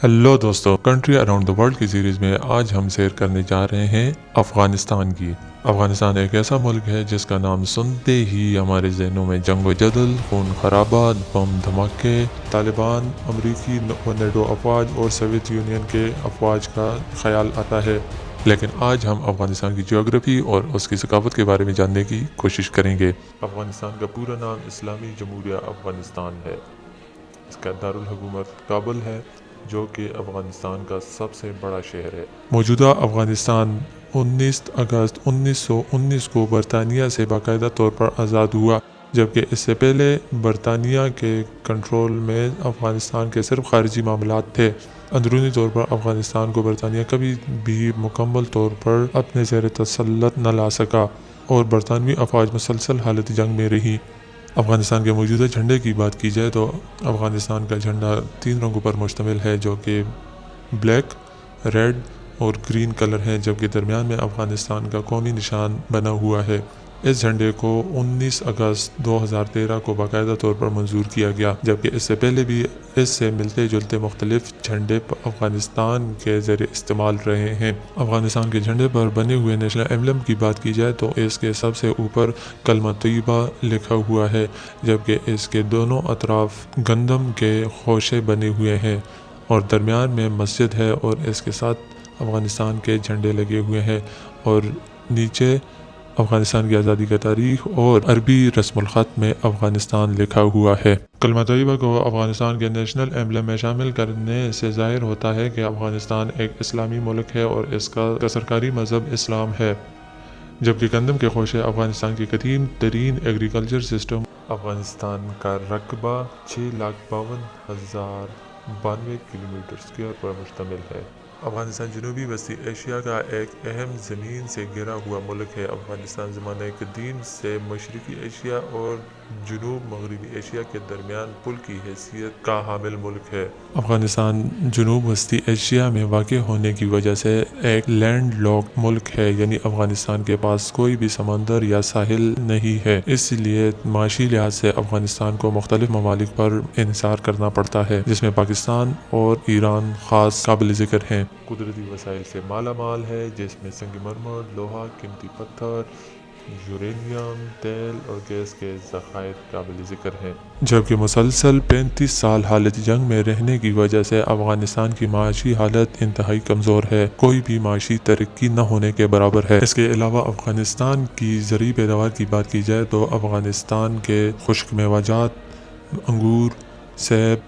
Hello دوستو، country around the world کی series میں آج ہم سیر کرنے جا رہے ہیں افغانستان کی۔ افغانستان ایک ایسا ملک ہے جس کا نام سنتے ہی ہمارے ذہنوں میں جنگ و جدل، خون خرابات، بم دھماکے، طالبان، امریکی نیٹو افواج اور سوویت یونین کے افواج کا خیال آتا ہے۔ لیکن آج ہم افغانستان کی جغرافی اور اس کی ثقافت کے بارے میں جاننے کی کوشش کریں گے۔ افغانستان کا پورا نام اسلامی جمہوریہ افغانستان ہے۔ اس کا دارالحکومت کابل ہے، جو کہ افغانستان کا سب سے بڑا شہر ہے۔ موجودہ افغانستان 19 اگست 1919 کو برطانیہ سے باقاعدہ طور پر آزاد ہوا، جبکہ اس سے پہلے برطانیہ کے کنٹرول میں افغانستان کے صرف خارجی معاملات تھے۔ اندرونی طور پر افغانستان کو برطانیہ کبھی بھی مکمل طور پر اپنے زیر تسلط نہ لا سکا اور برطانوی افواج مسلسل حالت جنگ میں رہی۔ افغانستان کے موجودہ جھنڈے کی بات کی جائے تو افغانستان کا جھنڈا 3 رنگوں پر مشتمل ہے، جو کہ بلیک، ریڈ اور گرین کلر ہے، جبکہ درمیان میں افغانستان کا قومی نشان بنا ہوا ہے۔ اس جھنڈے کو 19 اگست 2013 کو باقاعدہ طور پر منظور کیا گیا، جبکہ اس سے پہلے بھی اس سے ملتے جلتے مختلف جھنڈے افغانستان کے زیر استعمال رہے ہیں۔ افغانستان کے جھنڈے پر بنے ہوئے نیشنل ایمبلم کی بات کی جائے تو اس کے سب سے اوپر کلمہ طیبہ لکھا ہوا ہے، جبکہ اس کے دونوں اطراف گندم کے خوشے بنے ہوئے ہیں اور درمیان میں مسجد ہے اور اس کے ساتھ افغانستان کے جھنڈے لگے ہوئے ہیں، اور نیچے افغانستان کی آزادی کا تاریخ اور عربی رسم الخط میں افغانستان لکھا ہوا ہے۔ کلمہ طیبہ کو افغانستان کے نیشنل ایمبلم میں شامل کرنے سے ظاہر ہوتا ہے کہ افغانستان ایک اسلامی ملک ہے اور اس کا سرکاری مذہب اسلام ہے، جبکہ گندم کے خوشے افغانستان کی قدیم ترین ایگریکلچر سسٹم۔ افغانستان کا رقبہ 6,52,092 کلومیٹر اسکوائر پر مشتمل ہے۔ افغانستان جنوبی وسطی ایشیا کا ایک اہم زمین سے گھرا ہوا ملک ہے۔ افغانستان زمانہ قدیم سے مشرقی ایشیا اور جنوب مغربی ایشیا کے درمیان پل کی حیثیت کا حامل ملک ہے۔ افغانستان جنوب وسطی ایشیا میں واقع ہونے کی وجہ سے ایک لینڈ لاکڈ ملک ہے، یعنی افغانستان کے پاس کوئی بھی سمندر یا ساحل نہیں ہے، اس لیے معاشی لحاظ سے افغانستان کو مختلف ممالک پر انحصار کرنا پڑتا ہے، جس میں پاکستان اور ایران خاص قابل ذکر ہیں۔ قدرتی وسائل سے مالا مال ہے، جس میں سنگ مرمر، لوہا، قیمتی پتھر، یورینیم، تیل اور گیس کے ذخائر قابل ذکر ہیں۔ جبکہ مسلسل 35 سال حالت جنگ میں رہنے کی وجہ سے افغانستان کی معاشی حالت انتہائی کمزور ہے، کوئی بھی معاشی ترقی نہ ہونے کے برابر ہے۔ اس کے علاوہ افغانستان کی زرعی پیداوار کی بات کی جائے تو افغانستان کے خشک میوہ جات انگور، سیب،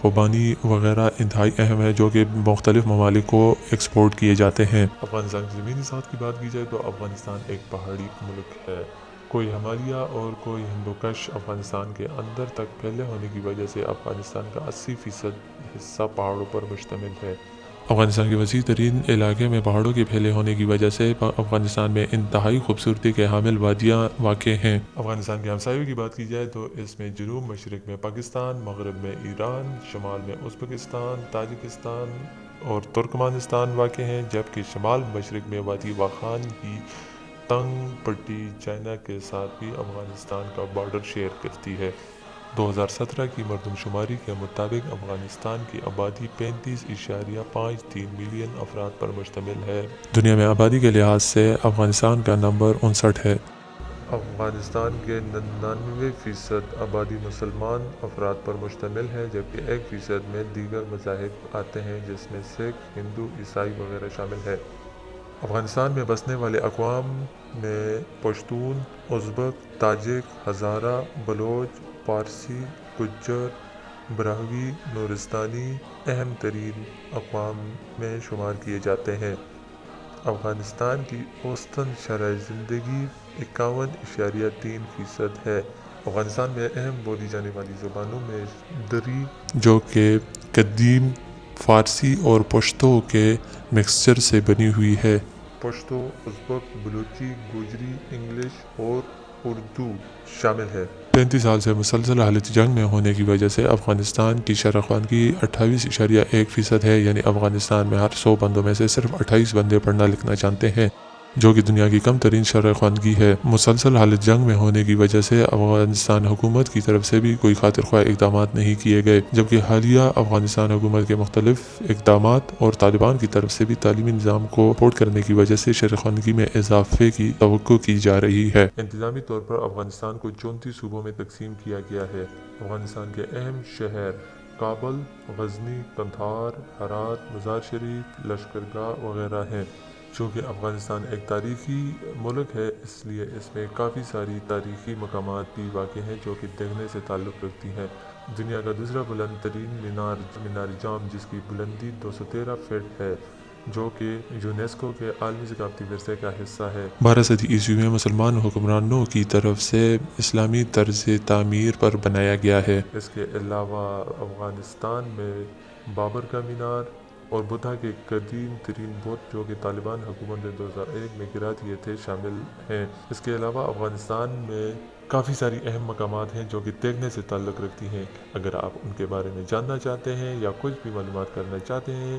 خوبانی وغیرہ انتہائی اہم ہے، جو کہ مختلف ممالک کو ایکسپورٹ کیے جاتے ہیں۔ افغانستان کی زمینی سطح کی بات کی جائے تو افغانستان ایک پہاڑی ملک ہے، کوئی ہمالیہ اور کوئی ہندوکش افغانستان کے اندر تک پھیلے ہونے کی وجہ سے افغانستان کا 80% حصہ پہاڑوں پر مشتمل ہے۔ افغانستان کے وسیع ترین علاقے میں پہاڑوں کے پھیلے ہونے کی وجہ سے افغانستان میں انتہائی خوبصورتی کے حامل وادیاں واقع ہیں۔ افغانستان کے ہمسایوں کی بات کی جائے تو اس میں جنوب مشرق میں پاکستان، مغرب میں ایران، شمال میں ازبکستان، تاجکستان اور ترکمانستان واقع ہیں، جبکہ شمال مشرق میں وادی واخان کی تنگ پٹی چائنا کے ساتھ بھی افغانستان کا بارڈر شیئر کرتی ہے۔ 2017 کی مردم شماری کے مطابق افغانستان کی آبادی 35.53 ملین افراد پر مشتمل ہے۔ دنیا میں آبادی کے لحاظ سے افغانستان کا نمبر 59 ہے۔ افغانستان کے 99% آبادی مسلمان افراد پر مشتمل ہے، جبکہ 1% میں دیگر مذاہب آتے ہیں، جس میں سکھ، ہندو، عیسائی وغیرہ شامل ہیں۔ افغانستان میں بسنے والے اقوام میں پشتون، ازبک، تاجک، ہزارہ، بلوچ، پارسی، گجر، براہوی، نورستانی اہم ترین اقوام میں شمار کیے جاتے ہیں۔ افغانستان کی اوسطاً شرح زندگی 51.3% ہے۔ افغانستان میں اہم بولی جانے والی زبانوں میں دری، جو کہ قدیم فارسی اور پشتو کے مکسچر سے بنی ہوئی ہے، پشتو، ازبک، بلوچی، گوجری، انگلش اور اردو شامل ہے۔ 35 سال سے مسلسل حالت جنگ میں ہونے کی وجہ سے افغانستان کی شرح خواندگی 28.1% ہے، یعنی افغانستان میں ہر 100 بندوں میں سے صرف 28 بندے پڑھنا لکھنا جانتے ہیں۔ جو کہ دنیا کی کم ترین شرح خواندگی ہے۔ مسلسل حالت جنگ میں ہونے کی وجہ سے افغانستان حکومت کی طرف سے بھی کوئی خاطر خواہ اقدامات نہیں کیے گئے، جبکہ حالیہ افغانستان حکومت کے مختلف اقدامات اور طالبان کی طرف سے بھی تعلیمی نظام کو سپورٹ کرنے کی وجہ سے شرح خواندگی میں اضافے کی توقع کی جا رہی ہے۔ انتظامی طور پر افغانستان کو 34 صوبوں میں تقسیم کیا گیا ہے۔ افغانستان کے اہم شہر کابل، غزنی، قندھار، ہرات، مزار شریف، لشکرگاہ وغیرہ ہیں۔ چونکہ افغانستان ایک تاریخی ملک ہے، اس لیے اس میں کافی ساری تاریخی مقامات بھی واقع ہیں جو کہ دیکھنے سے تعلق رکھتی ہیں۔ دنیا کا دوسرا بلند ترین مینار جام، جس کی بلندی 213 فٹ ہے، جو کہ یونیسکو کے عالمی ثقافتی ورثے کا حصہ ہے۔ 12 صدی عیسوی میں مسلمان حکمرانوں کی طرف سے اسلامی طرز تعمیر پر بنایا گیا ہے۔ اس کے علاوہ افغانستان میں بابر کا مینار اور بدھا کے قدیم ترین بت، جو کہ طالبان حکومت نے 2001 میں گرا دیے تھے، شامل ہیں۔ اس کے علاوہ افغانستان میں کافی ساری اہم مقامات ہیں جو کہ دیکھنے سے تعلق رکھتی ہیں۔ اگر آپ ان کے بارے میں جاننا چاہتے ہیں یا کچھ بھی معلومات کرنا چاہتے ہیں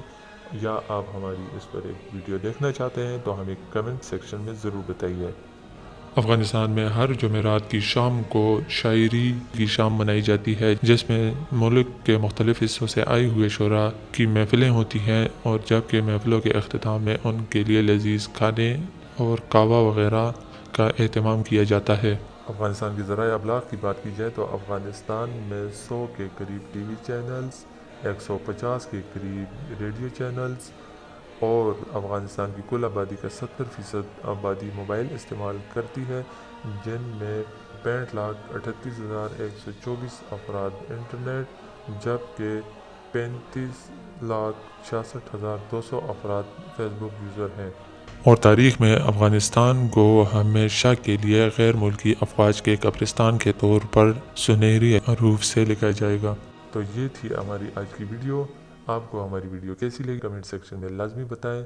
یا آپ ہماری اس پر ایک ویڈیو دیکھنا چاہتے ہیں تو ہمیں کمنٹ سیکشن میں ضرور بتائیے۔ افغانستان میں ہر جمعرات کی شام کو شاعری کی شام منائی جاتی ہے، جس میں ملک کے مختلف حصوں سے آئے ہوئے شعراء کی محفلیں ہوتی ہیں، اور جبکہ محفلوں کے اختتام میں ان کے لیے لذیذ کھانے اور قہوہ وغیرہ کا اہتمام کیا جاتا ہے۔ افغانستان کے ذرائع ابلاغ کی بات کی جائے تو افغانستان میں 100 کے قریب ٹی وی چینلز، 150 کے قریب ریڈیو چینلز، اور افغانستان کی کل آبادی کا 70% آبادی موبائل استعمال کرتی ہے، جن میں 65,38,124 افراد انٹرنیٹ، جبکہ 35,66,200 افراد فیس بک یوزر ہیں۔ اور تاریخ میں افغانستان کو ہمیشہ کے لیے غیر ملکی افواج کے قبرستان کے طور پر سنہری حروف سے لکھا جائے گا۔ تو یہ تھی ہماری آج کی ویڈیو۔ آپ کو ہماری ویڈیو کیسی لگی کمنٹ سیکشن میں لازمی بتائیں۔